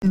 Hey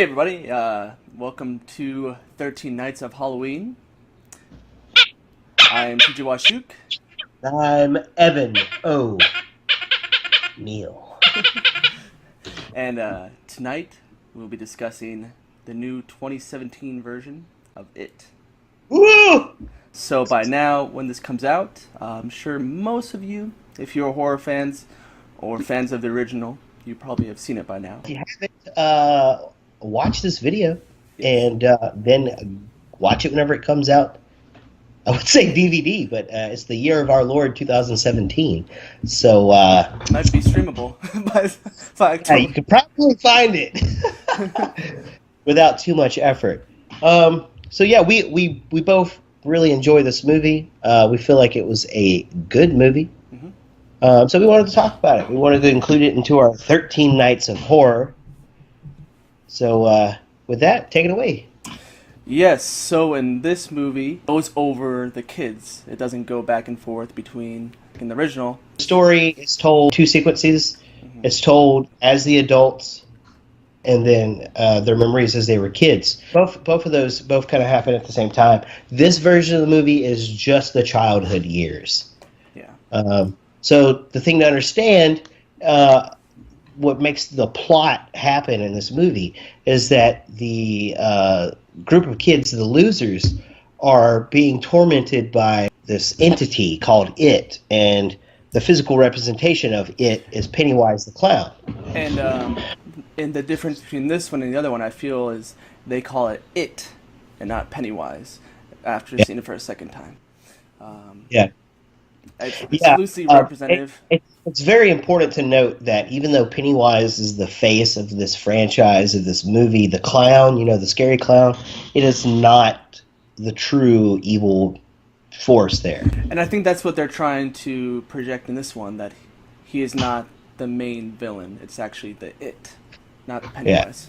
everybody, welcome to 13 Nights of Halloween. I'm TJ Washuk. I'm Evan O. Neal. And tonight we'll be discussing the new 2017 version of It. Woo! So by now, when this comes out, I'm sure most of you, if you're horror fans or fans of the original, you probably have seen it by now. If you haven't, watch this video and then watch it whenever it comes out. I would say DVD, but it's the year of our Lord 2017. So It might be streamable by October. you can probably find it without too much effort. So yeah, we both really enjoy this movie. We feel like it was a good movie. So we wanted to talk about it. We wanted to include it into our 13 Nights of Horror. So with that, take it away. Yes, so in this movie, it goes over the kids. It doesn't go back and forth between, in the original. The story is told two sequences. It's told as the adults, and then their memories as they were kids. Both of those kind of happen at the same time. This version of the movie is just the childhood years. Yeah. So the thing to understand, what makes the plot happen in this movie is that the group of kids, the losers, are being tormented by this entity called It, and the physical representation of It is Pennywise the clown. And the difference between this one and the other one, I feel, is they call it It and not Pennywise after seeing it for a second time. It's loosely representative. It's very important to note that even though Pennywise is the face of this franchise, of this movie, the clown, the scary clown, it is not the true evil force there. And I think that's what they're trying to project in this one, that he is not the main villain. It's actually the It, not Pennywise.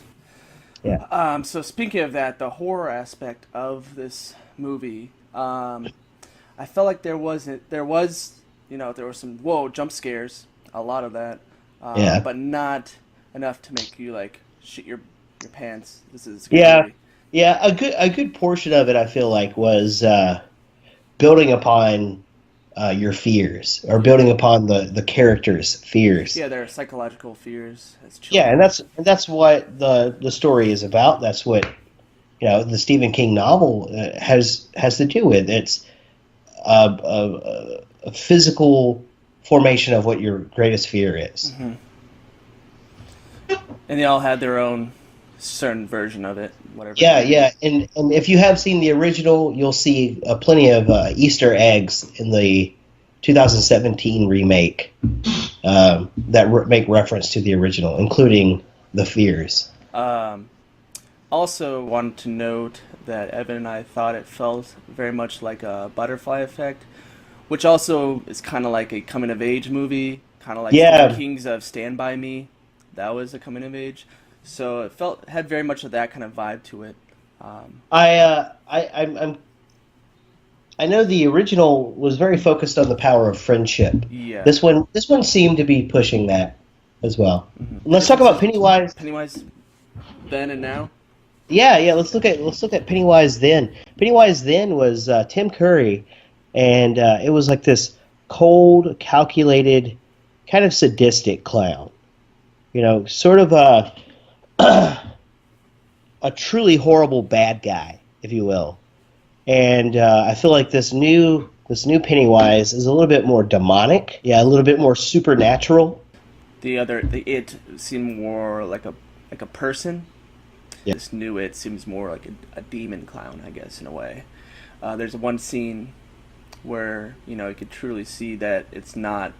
Yeah. So speaking of that, the horror aspect of this movie, I felt like there was some jump scares, a lot of that, but not enough to make you like shit your pants. This is scary. Yeah. A good portion of it, I feel like, was building upon your fears, or building upon the characters' fears. Yeah, their psychological fears as children. Yeah, and that's what the story is about. That's what the Stephen King novel has to do with. It's a physical formation of what your greatest fear is. Mm-hmm. And they all had their own certain version of it, whatever. Yeah. And if you have seen the original, you'll see plenty of Easter eggs in the 2017 remake that make reference to the original, including the fears. Also wanted to note that Evan and I thought it felt very much like a Butterfly Effect, which also is kind of like a coming-of-age movie, kind of like Stephen King's of Stand By Me. That was a coming-of-age. So it had very much of that kind of vibe to it. I know the original was very focused on the power of friendship. Yeah. This one seemed to be pushing that as well. Mm-hmm. Let's talk about Pennywise. Pennywise then and now. Yeah. Let's look at Pennywise then. Pennywise then was Tim Curry, and it was like this cold, calculated, kind of sadistic clown. Sort of a truly horrible bad guy, if you will. And I feel like this new This new Pennywise is a little bit more demonic. Yeah, a little bit more supernatural. The It seemed more like a person. Yeah. This new It seems more like a demon clown, I guess, in a way. There's one scene where you could truly see that it's not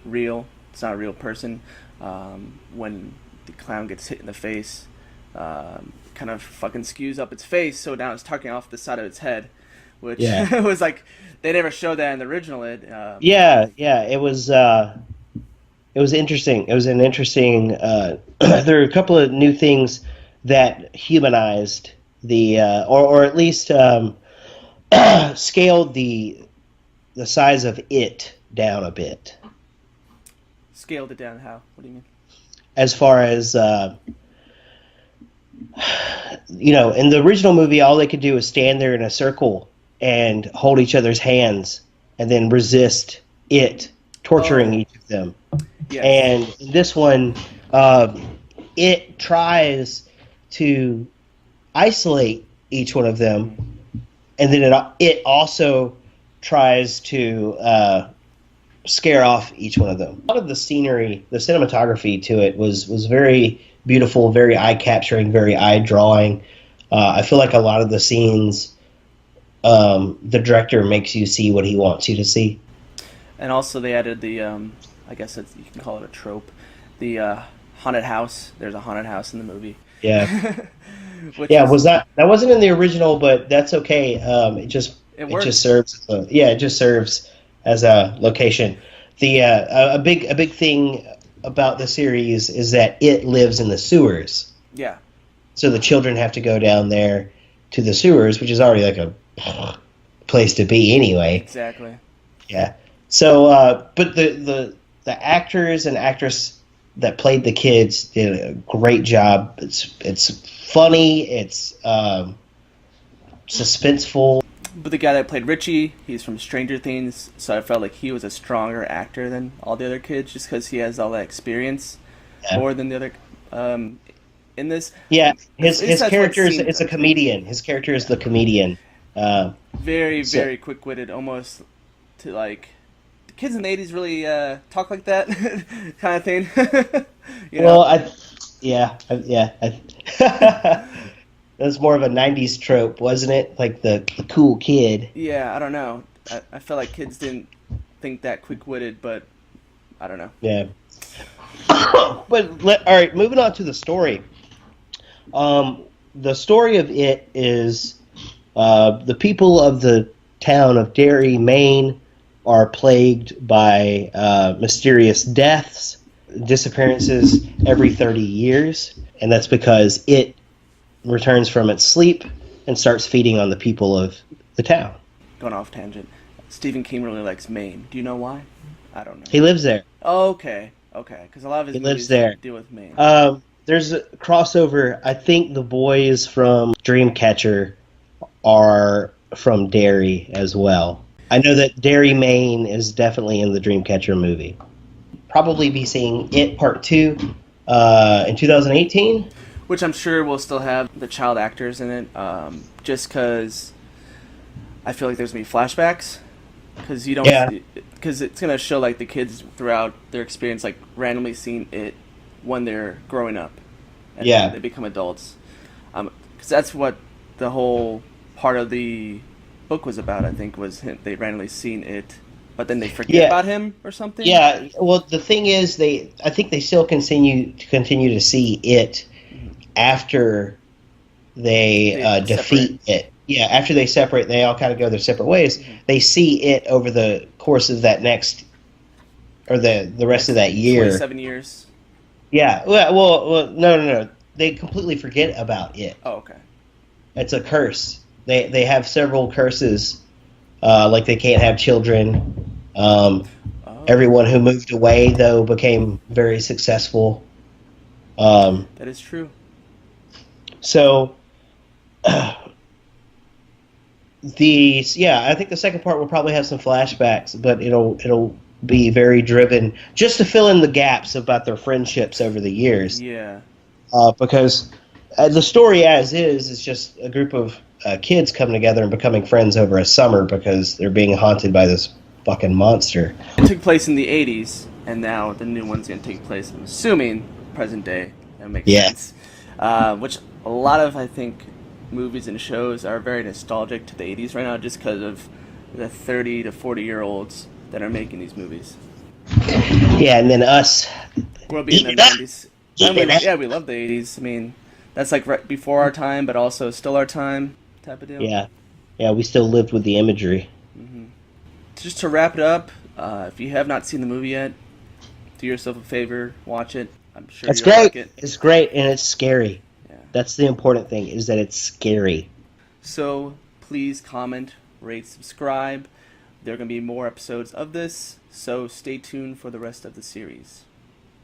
real. It's not a real person. When the clown gets hit in the face, kind of fucking skews up its face, so now it's tucking off the side of its head, which was like they never showed that in the original It. It was interesting. It was an interesting. There are a couple of new things that humanized the, or at least scaled the size of it down a bit. Scaled it down how? What do you mean? As far as in the original movie, all they could do was stand there in a circle and hold each other's hands, and then resist it torturing each of them. Yes. And in this one, it tries to isolate each one of them, and then it also tries to scare off each one of them. A lot of the scenery, the cinematography to it was very beautiful, very eye-capturing, very eye-drawing. I feel like a lot of the scenes, the director makes you see what he wants you to see. And also they added the, I guess you can call it a trope, the haunted house. There's a haunted house in the movie. Yeah. That wasn't in the original, but that's okay. It just serves. It just serves as a location. A big thing about the series is that it lives in the sewers. Yeah. So the children have to go down there to the sewers, which is already like a place to be anyway. Exactly. Yeah. So, but the actors and actress that played the kids did a great job. It's funny. It's suspenseful. But the guy that played Richie, he's from Stranger Things, so I felt like he was a stronger actor than all the other kids, just because he has all that experience more than the other. In this, his character is a comedian. His character is the comedian. Very quick-witted, almost to like the kids in the '80s really talk like that kind of thing. That's more of a '90s trope, wasn't it? Like the cool kid. Yeah, I don't know. I felt like kids didn't think that quick-witted, but I don't know. Yeah. But all right, moving on to the story. The story of it is the people of the town of Derry, Maine, are plagued by mysterious deaths, disappearances every 30 years, and that's because it returns from its sleep and starts feeding on the people of the town. Going off tangent. Stephen King really likes Maine. Do you know why? I don't know. He lives there. Oh, okay. Because a lot of his movies deal with Maine. There's a crossover. I think the boys from Dreamcatcher are from Derry as well. I know that Derry, Maine is definitely in the Dreamcatcher movie. Probably be seeing It Part 2 in 2018. Which I'm sure will still have the child actors in it, just because I feel like there's going to be flashbacks. Because you don't... Because it's going to show like the kids throughout their experience, like randomly seeing it when they're growing up. And they become adults. Because that's what the whole part of the book was about, I think, was they randomly seen it, but then they forget about him or something. Yeah, well, the thing is, I think they still continue to see it after they defeat it. Yeah, after they separate, they all kind of go their separate ways. Mm-hmm. They see it over the course of that next, or the rest of that year. 27 years. Yeah, well, no. They completely forget about it. Oh, okay. It's a curse. They have several curses, like they can't have children. Everyone who moved away, though, became very successful. That is true. So, I think the second part will probably have some flashbacks, but it'll be very driven just to fill in the gaps about their friendships over the years. Yeah. Because the story as is just a group of kids coming together and becoming friends over a summer because they're being haunted by this fucking monster. It took place in the 80s, and now the new one's going to take place, I'm assuming, present day. That makes sense. Which a lot of, I think, movies and shows are very nostalgic to the 80s right now just because of the 30 to 40-year-olds that are making these movies. Yeah, and then us. We'll be in the 90s. Yeah, we love the 80s. I mean, that's like right before our time, but also still our time type of deal. Yeah, we still lived with the imagery. Mm-hmm. Just to wrap it up, if you have not seen the movie yet, do yourself a favor, watch it. I'm sure it's you'll great. like it. It's great, and it's scary. Yeah. That's the important thing, is that it's scary. So please comment, rate, subscribe. There are going to be more episodes of this, so stay tuned for the rest of the series.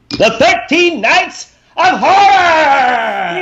The 13 Nights of Horror!